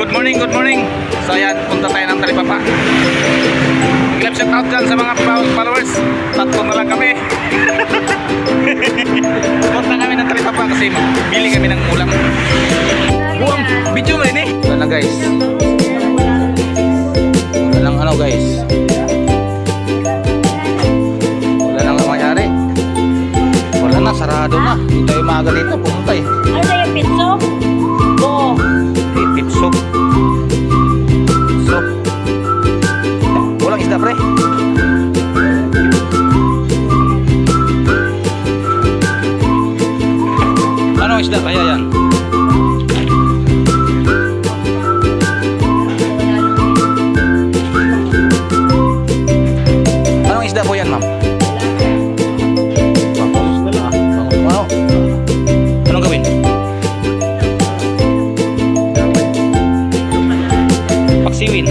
Good morning, good morning. So ayan, punta tayo ng Talipapa. Mag-love shout out dyan sa mga followers. Tatlo na lang kami. Punta kami ng Talipapa kasi bili kami ng ulam. Buwang video mo rin eh. Wala na guys. Wala lang ano guys. Wala lang nangyari. Wala na, sarado na. Hindi tayo maaga dito, pumunta eh. Ano na yung pizza? Oo. Pitsok. Pitsok. Walang isda pre. Ano isda kaya yan? Anong isda po yan ma'am? Wow. Anong gawin? Paksiwin.